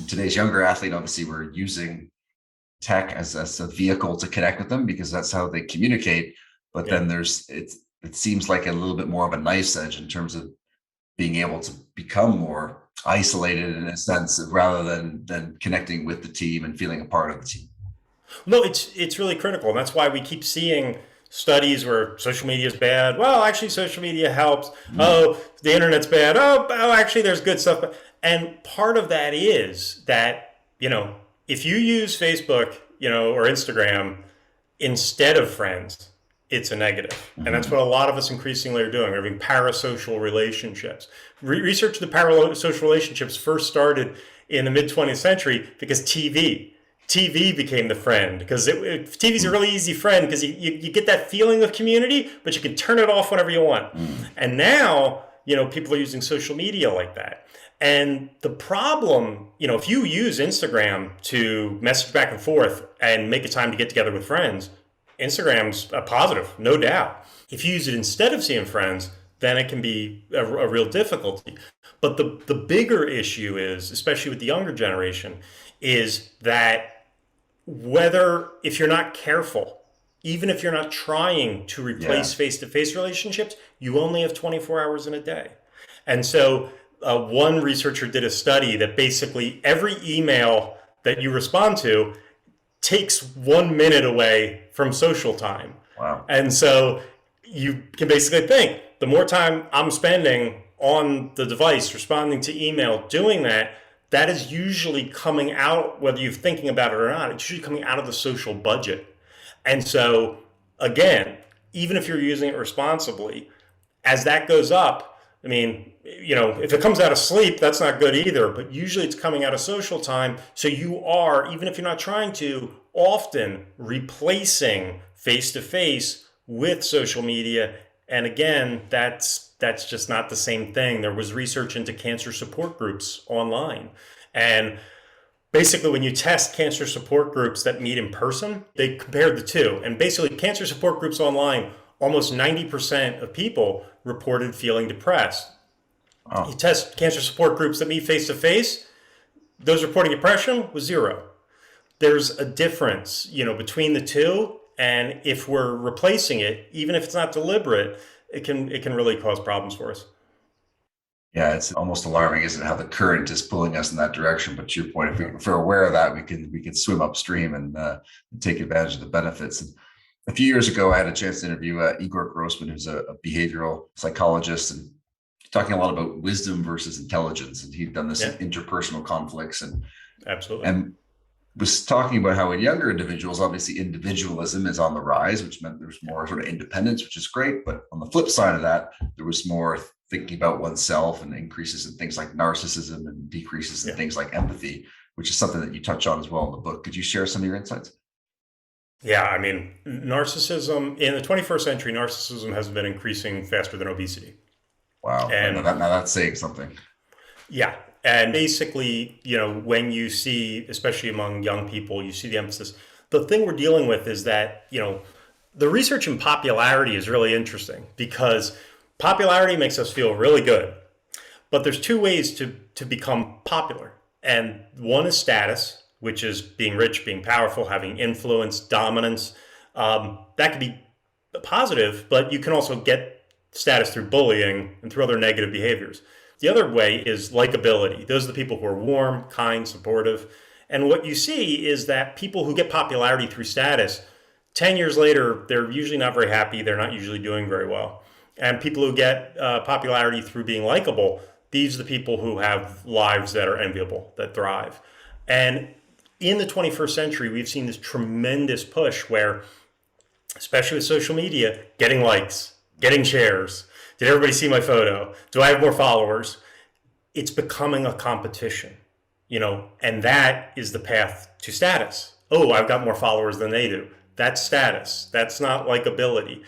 today's younger athlete, obviously we're using tech as a vehicle to connect with them because that's how they communicate. But Yeah. then it seems like a little bit more of a knife's edge in terms of being able to become more isolated in a sense rather than connecting with the team and feeling a part of the team. No, it's really critical, and that's why we keep seeing studies where social media is bad. Well, actually, social media helps. Mm. Oh, the internet's bad. Oh, actually, there's good stuff. And part of that is that if you use Facebook, or Instagram instead of friends, it's a negative. And that's Mm-hmm. what a lot of us increasingly are doing. We're having parasocial relationships. Research of the parasocial relationships first started in the mid 20th century because TV became the friend because TV's a really easy friend because you get that feeling of community, but you can turn it off whenever you want. Mm. And now, people are using social media like that. And the problem, if you use Instagram to message back and forth and make a time to get together with friends, Instagram's a positive, no doubt. If you use it instead of seeing friends, then it can be a real difficulty. But the bigger issue is, especially with the younger generation, is that whether if you're not careful, even if you're not trying to Yeah. replace face-to-face relationships, you only have 24 hours in a day. And so one researcher did a study that basically every email that you respond to takes 1 minute away from social time. Wow. And so you can basically think the more time I'm spending on the device responding to email doing that, that is usually coming out, whether you're thinking about it or not, it's usually coming out of the social budget. And so, again, even if you're using it responsibly, as that goes up, I mean, if it comes out of sleep, that's not good either. But usually it's coming out of social time. So you are, even if you're not trying to, often replacing face to face with social media. And again, that's just not the same thing. There was research into cancer support groups online. And basically, when you test cancer support groups that meet in person, they compared the two. And basically, cancer support groups online, almost 90% of people reported feeling depressed. You Oh, test cancer support groups that meet face to face, those reporting depression was zero. There's a difference, between the two. And if we're replacing it, even if it's not deliberate, it can really cause problems for us. yeah, it's almost alarming, isn't it, how the current is pulling us in that direction? But to your point, if we're aware of that, we can swim upstream and take advantage of the benefits. And a few years ago, I had a chance to interview Igor Grossman, who's a behavioral psychologist, and talking a lot about wisdom versus intelligence. And he'd done this in Yeah, interpersonal conflicts absolutely. and was talking about how in younger individuals, obviously individualism is on the rise, which meant there's more sort of independence, which is great. But on the flip side of that, there was more thinking about oneself and increases in things like narcissism and decreases in Yeah. things like empathy, which is something that you touch on as well in the book. Could you share some of your insights? Yeah, I mean, narcissism in the 21st century, narcissism has been increasing faster than obesity. Wow. And Now that's saying something. yeah, and basically, when you see, especially among young people, you see the emphasis. The thing we're dealing with is that, the research in popularity is really interesting because popularity makes us feel really good. But there's two ways to become popular. And one is status, which is being rich, being powerful, having influence, dominance. That could be positive, but you can also get status through bullying and through other negative behaviors. The other way is likability. Those are the people who are warm, kind, supportive. And what you see is that people who get popularity through status, 10 years later, they're usually not very happy. They're not usually doing very well. And people who get popularity through being likable, these are the people who have lives that are enviable, that thrive. And in the 21st century, we've seen this tremendous push where, especially with social media, getting likes, getting shares. Did everybody see my photo? Do I have more followers? It's becoming a competition, and that is the path to status. Oh, I've got more followers than they do. That's status. That's not likability.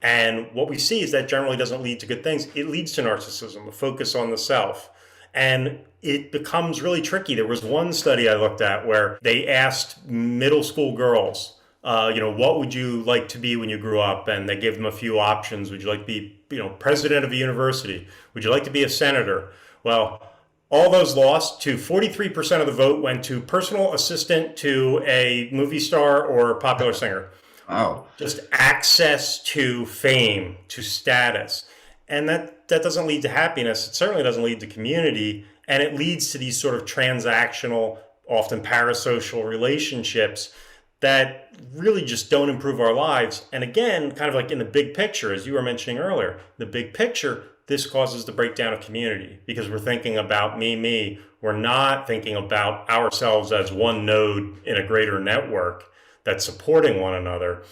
And what we see is that generally doesn't lead to good things. It leads to narcissism, a focus on the self. And it becomes really tricky. There was one study I looked at where they asked middle school girls, what would you like to be when you grew up? And they gave them a few options. Would you like to be, president of a university? Would you like to be a senator? Well, All those lost to 43% of the vote went to personal assistant to a movie star or popular singer. Wow. Just access to fame, to status. And that doesn't lead to happiness. It certainly doesn't lead to community. And it leads to these sort of transactional, often parasocial relationships that really just don't improve our lives. And again, kind of like in the big picture, as you were mentioning earlier, the big picture, this causes the breakdown of community because we're thinking about me. We're not thinking about ourselves as one node in a greater network that's supporting one another.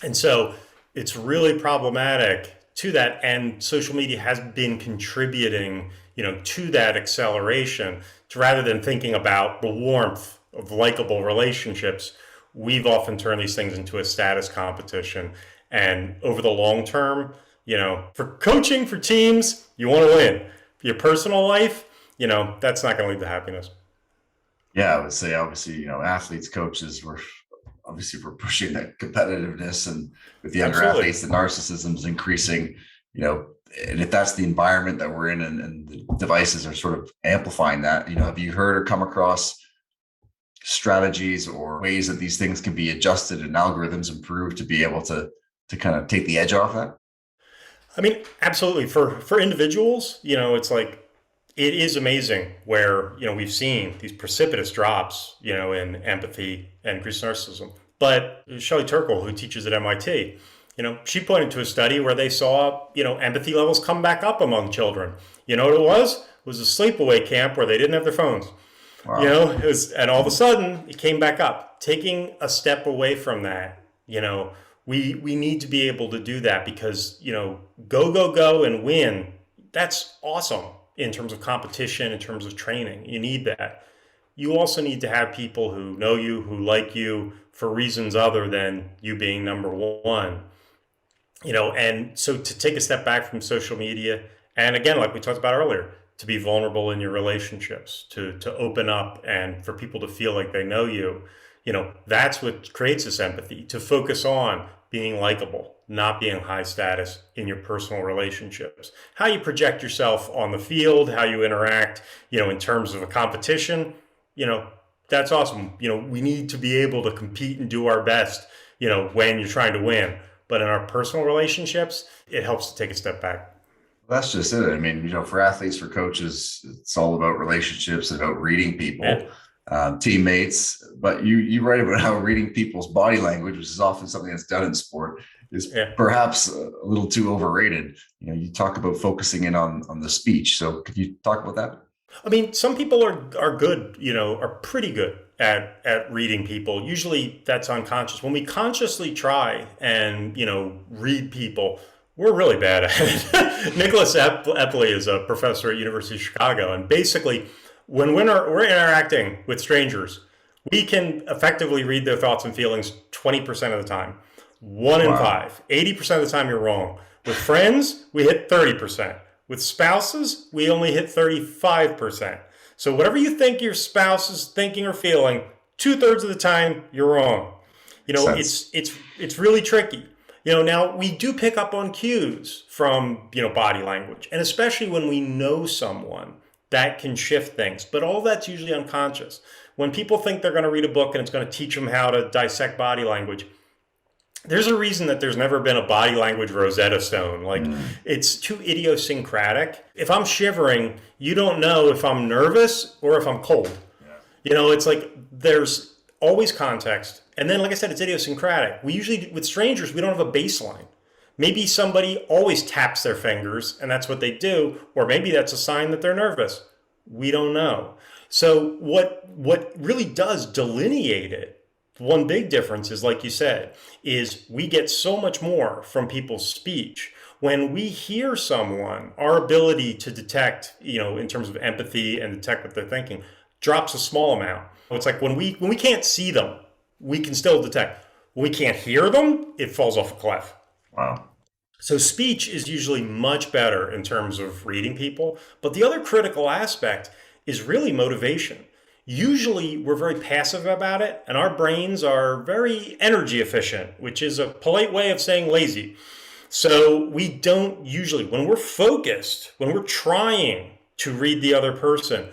And so it's really problematic to that. And social media has been contributing, to that acceleration. To rather than thinking about the warmth of likable relationships, we've often turned these things into a status competition. And over the long term, for coaching, for teams, you want to win. For your personal life, that's not going to lead to happiness. Yeah, I would say obviously, athletes, coaches, we're pushing that competitiveness, and with the younger Absolutely. athletes, the narcissism is increasing, and if that's the environment that we're in and the devices are sort of amplifying that, have you heard or come across strategies or ways that these things can be adjusted and algorithms improved to be able to kind of take the edge off that? I mean, absolutely. For individuals, it's like it is amazing where we've seen these precipitous drops, in empathy and increased narcissism. But Shelley Turkle, who teaches at MIT, she pointed to a study where they saw empathy levels come back up among children. You know what it was? It was a sleepaway camp where they didn't have their phones. Wow. And all of a sudden it came back up. Taking a step away from that, we need to be able to do that because, go and win. That's awesome in terms of competition, in terms of training. You need that. You also need to have people who know you, who like you for reasons other than you being number one. And so to take a step back from social media, and again, like we talked about earlier, to be vulnerable in your relationships, to open up and for people to feel like they know you, that's what creates this empathy, to focus on being likable, not being high status in your personal relationships. How you project yourself on the field, how you interact, in terms of a competition, that's awesome. We need to be able to compete and do our best, when you're trying to win. But in our personal relationships, it helps to take a step back. That's just it. I mean, for athletes, for coaches, it's all about relationships, about reading people, teammates. But you write about how reading people's body language, which is often something that's done in sport, is perhaps a little too overrated. You talk about focusing in on the speech. So could you talk about that? I mean, some people are good, are pretty good at reading people. Usually that's unconscious. When we consciously try and, read people, we're really bad at it. Nicholas Epley is a professor at University of Chicago. And basically, when we're interacting with strangers, we can effectively read their thoughts and feelings 20% of the time. 1 in 5. 80% of the time, you're wrong. With friends, we hit 30%. With spouses, we only hit 35%. So whatever you think your spouse is thinking or feeling, 2/3 of the time, you're wrong. It's really tricky. Now we do pick up on cues from, body language, and especially when we know someone, that can shift things. But all that's usually unconscious. When people think they're going to read a book and it's going to teach them how to dissect body language, there's a reason that there's never been a body language Rosetta Stone. It's too idiosyncratic. If I'm shivering, you don't know if I'm nervous or if I'm cold. Yeah. It's like there's always context. And then, like I said, it's idiosyncratic. We usually, with strangers, we don't have a baseline. Maybe somebody always taps their fingers and that's what they do. Or maybe that's a sign that they're nervous. We don't know. So what really does delineate it, one big difference is, like you said, is we get so much more from people's speech. When we hear someone, our ability to detect, in terms of empathy and detect what they're thinking, drops a small amount. It's like when we can't see them, we can still detect. When we can't hear them, it falls off a cliff. Wow. So speech is usually much better in terms of reading people. But the other critical aspect is really motivation. Usually we're very passive about it, and our brains are very energy efficient, which is a polite way of saying lazy. So we don't usually, when we're focused, when we're trying to read the other person,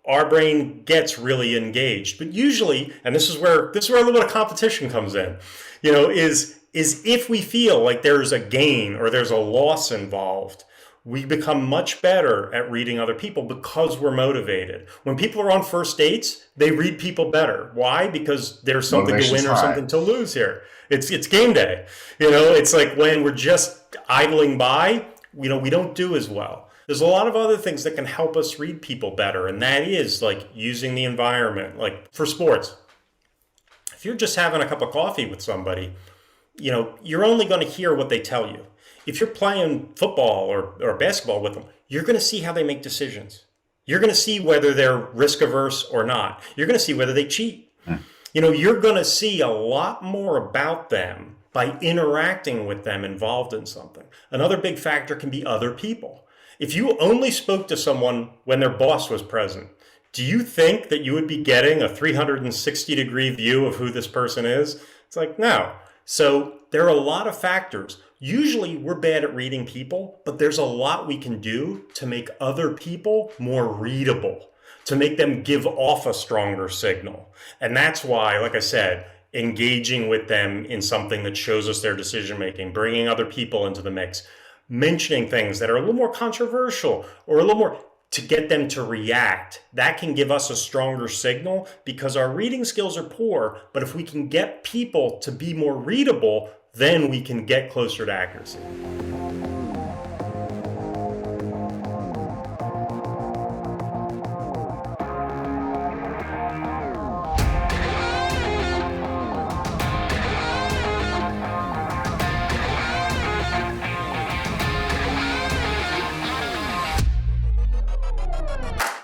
our brain gets really engaged. But usually, and this is where a little bit of competition comes in, is if we feel like there's a gain or there's a loss involved, we become much better at reading other people because we're motivated. When people are on first dates, they read people better. Why? Because there's something to win or something to lose here. It's game day. It's like when we're just idling by, we don't do as well. There's a lot of other things that can help us read people better, and that is like using the environment. Like for sports, if you're just having a cup of coffee with somebody, you're only going to hear what they tell you. If you're playing football or basketball with them, you're going to see how they make decisions. You're going to see whether they're risk averse or not. You're going to see whether they cheat. You're going to see a lot more about them by interacting with them involved in something. Another big factor can be other people. If you only spoke to someone when their boss was present, do you think that you would be getting a 360-degree view of who this person is? It's like, no. So there are a lot of factors. Usually we're bad at reading people, but there's a lot we can do to make other people more readable, to make them give off a stronger signal. And that's why, like I said, engaging with them in something that shows us their decision making, bringing other people into the mix, mentioning things that are a little more controversial or a little more to get them to react, that can give us a stronger signal because our reading skills are poor. But if we can get people to be more readable, then we can get closer to accuracy.